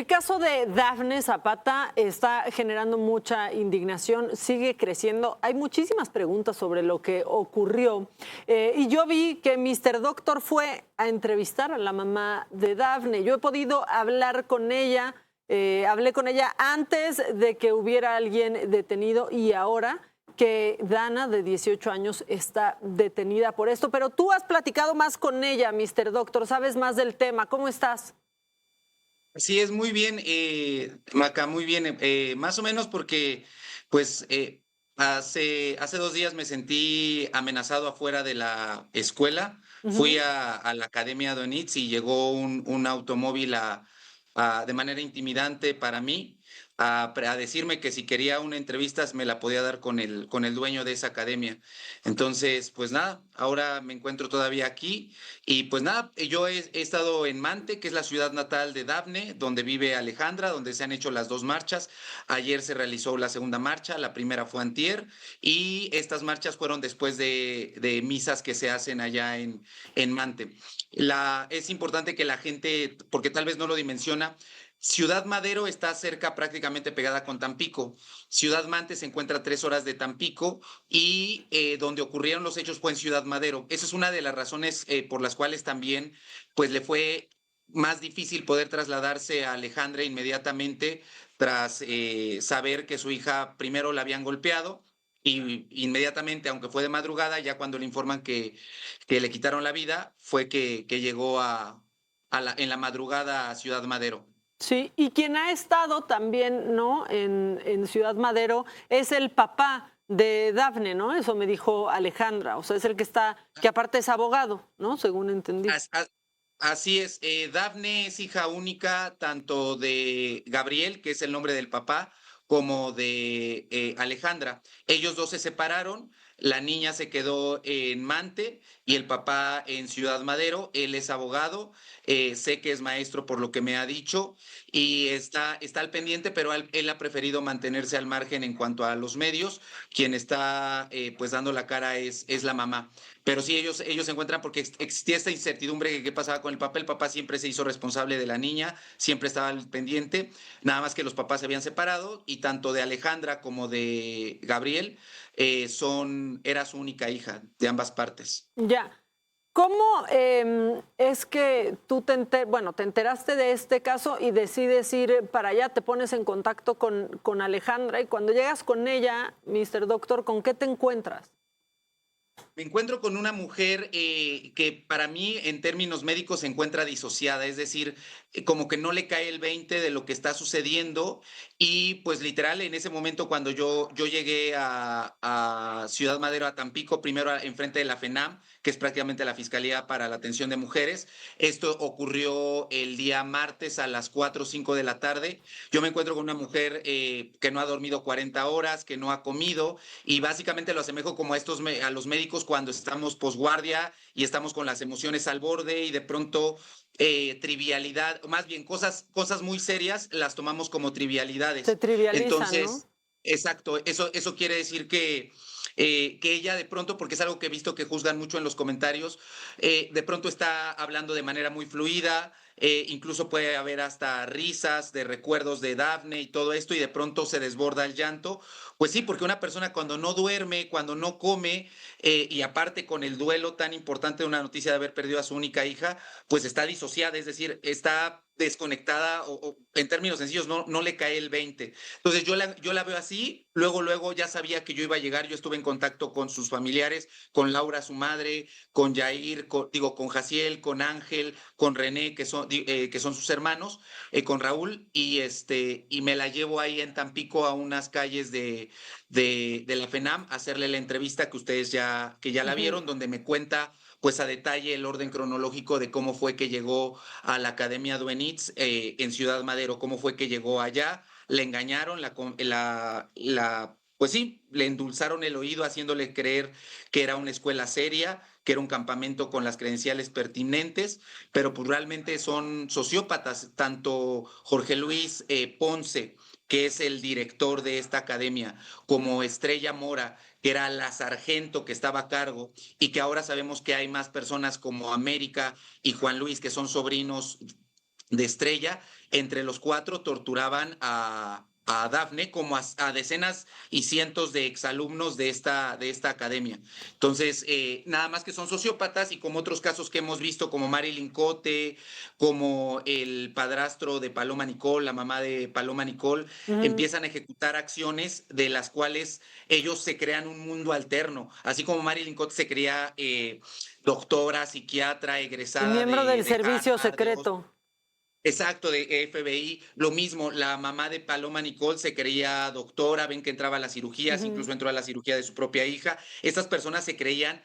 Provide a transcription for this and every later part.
El caso de Dafne Zapata está generando mucha indignación, sigue creciendo. Hay muchísimas preguntas sobre lo que ocurrió. Y yo vi que Mr. Doctor fue a entrevistar a la mamá de Dafne. Yo he podido hablar con ella, hablé con ella antes de que hubiera alguien detenido y ahora que Dana, de 18 años, está detenida por esto. Pero tú has platicado más con ella, Mr. Doctor, sabes más del tema. ¿Cómo estás? Sí, es muy bien, Maca, muy bien. Más o menos porque, pues, hace 2 días me sentí amenazado afuera de la escuela. Fui Ujú. a la Academia Donitz y llegó un automóvil de manera intimidante para mí a decirme que si quería una entrevista me la podía dar con el dueño de esa academia. Entonces, pues nada, ahora me encuentro todavía aquí. Y pues nada, yo he estado en Mante, que es la ciudad natal de Dafne, donde vive Alejandra, donde se han hecho las dos marchas. Ayer se realizó la segunda marcha, la primera fue antier, y estas marchas fueron después de misas que se hacen allá en Mante. Es importante que la gente, porque tal vez no lo dimensiona, Ciudad Madero está cerca, prácticamente pegada con Tampico. Ciudad Mante se encuentra a 3 horas de Tampico y donde ocurrieron los hechos fue en Ciudad Madero. Esa es una de las razones por las cuales también pues le fue más difícil poder trasladarse a Alejandra inmediatamente tras saber que su hija primero la habían golpeado y inmediatamente, aunque fue de madrugada, ya cuando le informan que le quitaron la vida, fue que llegó en la madrugada a Ciudad Madero. Sí, y quien ha estado también, ¿no? En Ciudad Madero es el papá de Dafne, ¿no? Eso me dijo Alejandra. O sea, es el que está, que aparte es abogado, ¿no? Según entendí. As- as- Así es, Dafne es hija única tanto de Gabriel, que es el nombre del papá, como de Alejandra. Ellos dos se separaron, la niña se quedó en Mante y el papá en Ciudad Madero. Él es abogado, sé que es maestro por lo que me ha dicho y está al pendiente, pero él ha preferido mantenerse al margen en cuanto a los medios. Quien está pues dando la cara es la mamá. Pero sí, ellos se encuentran porque existía esta incertidumbre de qué pasaba con el papá. El papá siempre se hizo responsable de la niña, siempre estaba al pendiente, nada más que los papás se habían separado y tanto de Alejandra como de Gabriel era su única hija de ambas partes. Ya. ¿Cómo es que tú bueno, te enteraste de este caso y decides ir para allá, te pones en contacto con Alejandra y cuando llegas con ella, Mr. Doctor, ¿con qué te encuentras? Me encuentro con una mujer que para mí en términos médicos se encuentra disociada, es decir, como que no le cae el 20 de lo que está sucediendo y pues literal en ese momento cuando yo llegué a Ciudad Madero, a Tampico, primero enfrente de la FENAM, que es prácticamente la Fiscalía para la Atención de Mujeres. Esto ocurrió el día martes a las 4 o 5 de la tarde. Yo me encuentro con una mujer que no ha dormido 40 horas, que no ha comido y básicamente lo asemejo como a los médicos cuando estamos posguardia y estamos con las emociones al borde y de pronto trivialidad, más bien cosas muy serias las tomamos como Se trivialidades. trivializan, ¿no? Entonces, exacto, eso quiere decir que ella de pronto, porque es algo que he visto que juzgan mucho en los comentarios, de pronto está hablando de manera muy fluida, incluso puede haber hasta risas de recuerdos de Dafne y todo esto, y de pronto se desborda el llanto. Pues sí, porque una persona cuando no duerme, cuando no come, y aparte con el duelo tan importante de una noticia de haber perdido a su única hija, pues está disociada, es decir, está desconectada o en términos sencillos no le cae el 20. Entonces yo la veo así, luego ya sabía que yo iba a llegar, yo estuve en contacto con sus familiares, con Laura, su madre, con Yair, con Jaciel, con Ángel, con René, que son sus hermanos, con Raúl, y me la llevo ahí en Tampico a unas calles de la FENAM a hacerle la entrevista que ya la Ujú. vieron, donde me cuenta pues a detalle el orden cronológico de cómo fue que llegó a la Academia Duenitz en Ciudad Madero, cómo fue que llegó allá, le engañaron, pues sí, le endulzaron el oído haciéndole creer que era una escuela seria, que era un campamento con las credenciales pertinentes, pero pues realmente son sociópatas, tanto Jorge Luis Ponce, que es el director de esta academia, como Estrella Mora, que era la sargento que estaba a cargo, y que ahora sabemos que hay más personas como América y Juan Luis, que son sobrinos de Estrella, entre los cuatro torturaban a Dafne como a decenas y cientos de exalumnos de esta academia. Entonces, nada más que son sociópatas y como otros casos que hemos visto, como Marilyn Cote, como el padrastro de Paloma Nicole, la mamá de Paloma Nicole, empiezan a ejecutar acciones de las cuales ellos se crean un mundo alterno. Así como Marilyn Cote se creía doctora, psiquiatra, egresada Miembro del de servicio Harvard, secreto. Exacto, de FBI, lo mismo, la mamá de Paloma Nicole se creía doctora, ven que entraba a las cirugías, incluso entró a la cirugía de su propia hija. Estas personas se creían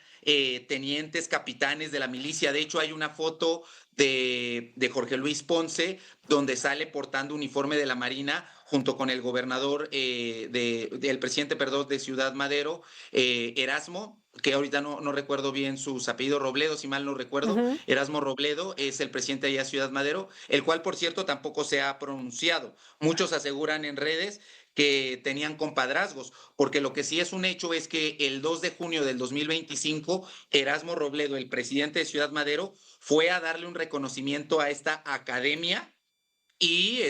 tenientes, capitanes de la milicia. De hecho, hay una foto de Jorge Luis Ponce donde sale portando uniforme de la Marina junto con el gobernador, el presidente, perdón, de Ciudad Madero, Erasmo, que ahorita no recuerdo bien sus apellidos, Robledo, si mal no recuerdo, Erasmo Robledo es el presidente allá de Ciudad Madero, el cual, por cierto, tampoco se ha pronunciado. Muchos aseguran en redes que tenían compadrazgos, porque lo que sí es un hecho es que el 2 de junio del 2025, Erasmo Robledo, el presidente de Ciudad Madero, fue a darle un reconocimiento a esta academia y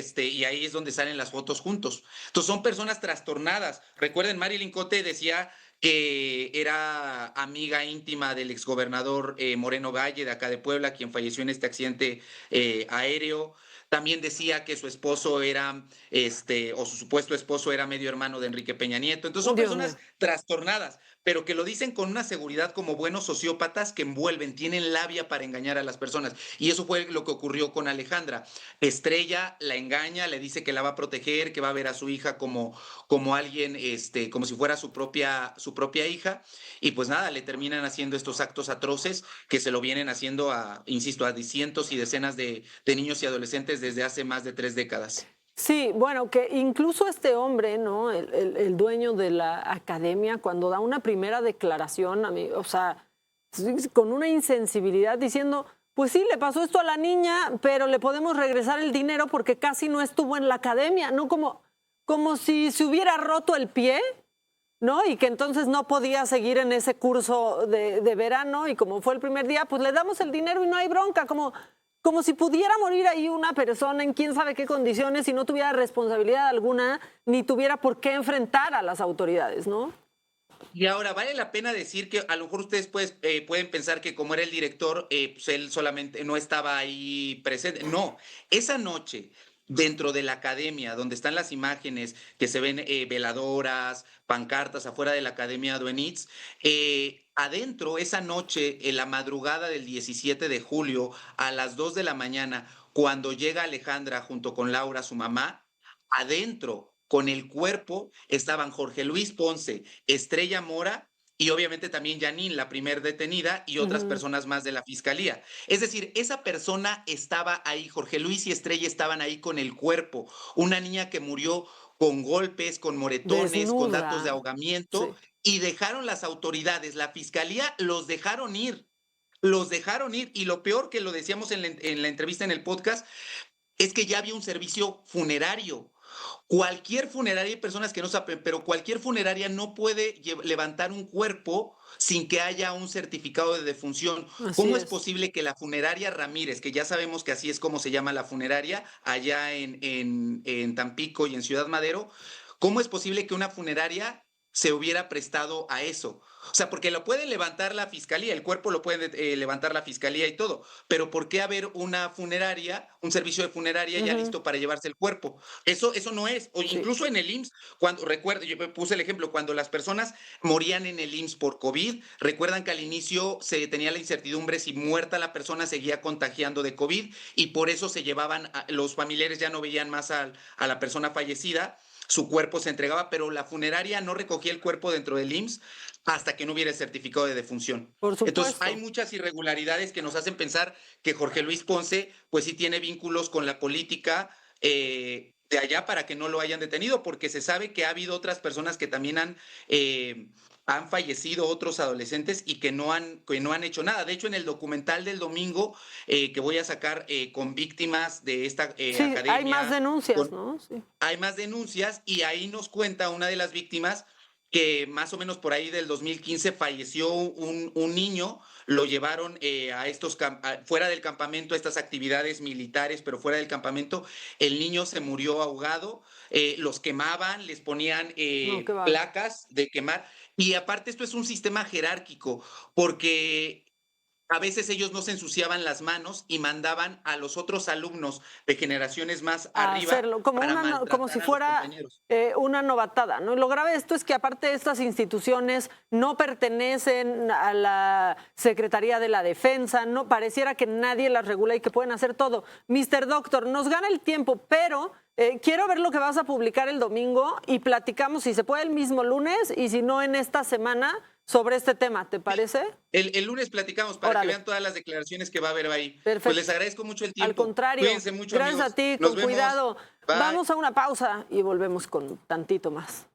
ahí es donde salen las fotos juntos. Entonces son personas trastornadas. Recuerden, Marilyn Cote decía que era amiga íntima del exgobernador Moreno Valle de acá de Puebla, quien falleció en este accidente aéreo. También decía que su esposo era, o su supuesto esposo era medio hermano de Enrique Peña Nieto. Entonces son personas trastornadas, pero que lo dicen con una seguridad como buenos sociópatas que envuelven, tienen labia para engañar a las personas. Y eso fue lo que ocurrió con Alejandra. Estrella la engaña, le dice que la va a proteger, que va a ver a su hija como alguien, como si fuera su propia hija. Y pues nada, le terminan haciendo estos actos atroces que se lo vienen haciendo insisto, a cientos y decenas de niños y adolescentes desde hace más de 3 décadas. Sí, bueno, que incluso este hombre, ¿no? El dueño de la academia, cuando da una primera declaración, o sea, con una insensibilidad diciendo, pues sí, le pasó esto a la niña, pero le podemos regresar el dinero porque casi no estuvo en la academia, ¿no? Como si se hubiera roto el pie, ¿no? Y que entonces no podía seguir en ese curso de verano y como fue el primer día, pues le damos el dinero y no hay bronca, como si pudiera morir ahí una persona en quién sabe qué condiciones y no tuviera responsabilidad alguna, ni tuviera por qué enfrentar a las autoridades, ¿no? Y ahora, vale la pena decir que a lo mejor ustedes pueden pensar que como era el director, pues él solamente no estaba ahí presente. No, esa noche, dentro de la academia, donde están las imágenes que se ven veladoras, pancartas afuera de la academia Duenitz, adentro, esa noche, en la madrugada del 17 de julio, a las 2 de la mañana, cuando llega Alejandra junto con Laura, su mamá, adentro, con el cuerpo, estaban Jorge Luis Ponce, Estrella Mora y obviamente también Janine, la primer detenida, y otras personas más de la fiscalía. Es decir, esa persona estaba ahí, Jorge Luis y Estrella estaban ahí con el cuerpo. Una niña que murió con golpes, con moretones, Desnuda. con datos de ahogamiento, Sí. y dejaron las autoridades, la fiscalía los dejaron ir. Los dejaron ir, y lo peor que lo decíamos en la entrevista en el podcast, es que ya había un servicio funerario. Cualquier funeraria, hay personas que no saben, pero cualquier funeraria no puede levantar un cuerpo sin que haya un certificado de defunción. ¿Cómo es posible que la funeraria Ramírez, que ya sabemos que así es como se llama la funeraria, allá en Tampico y en Ciudad Madero, cómo es posible que una funeraria se hubiera prestado a eso? O sea, porque lo puede levantar la fiscalía, el cuerpo lo puede levantar la fiscalía y todo, pero ¿por qué haber una funeraria, un servicio de funeraria ya listo para llevarse el cuerpo? Eso no es. O incluso en el IMSS, recuerdo, yo puse el ejemplo, cuando las personas morían en el IMSS por COVID, recuerdan que al inicio se tenía la incertidumbre si muerta la persona seguía contagiando de COVID y por eso se llevaban, los familiares ya no veían más a la persona fallecida, su cuerpo se entregaba, pero la funeraria no recogía el cuerpo dentro del IMSS hasta que no hubiera el certificado de defunción. Por supuesto. Entonces, hay muchas irregularidades que nos hacen pensar que Jorge Luis Ponce, pues sí tiene vínculos con la política de allá para que no lo hayan detenido, porque se sabe que ha habido otras personas que también han fallecido, otros adolescentes, y que no han hecho nada. De hecho, en el documental del domingo que voy a sacar con víctimas de esta academia. Hay más denuncias, ¿no? Sí. Hay más denuncias y ahí nos cuenta una de las víctimas que más o menos por ahí del 2015 falleció un niño, lo llevaron a estos fuera del campamento, a estas actividades militares, pero fuera del campamento, el niño se murió ahogado, los quemaban, les ponían No, placas de quemar, y aparte esto es un sistema jerárquico, porque a veces ellos no se ensuciaban las manos y mandaban a los otros alumnos de generaciones más a arriba hacerlo, como, para como si maltratar a los fuera compañeros. una novatada, ¿no? Lo grave de esto es que aparte estas instituciones no pertenecen a la Secretaría de la Defensa, no pareciera que nadie las regula y que pueden hacer todo. Mr. Doctor, nos gana el tiempo, pero quiero ver lo que vas a publicar el domingo y platicamos si se puede el mismo lunes y si no en esta semana sobre este tema, ¿te parece? El lunes platicamos para Órale. que vean todas las declaraciones que va a haber ahí. Perfecto. Pues les agradezco mucho el tiempo. Al contrario, Cuídense mucho, gracias amigos. a ti, Nos con vemos. cuidado. Bye. Vamos a una pausa y volvemos con tantito más.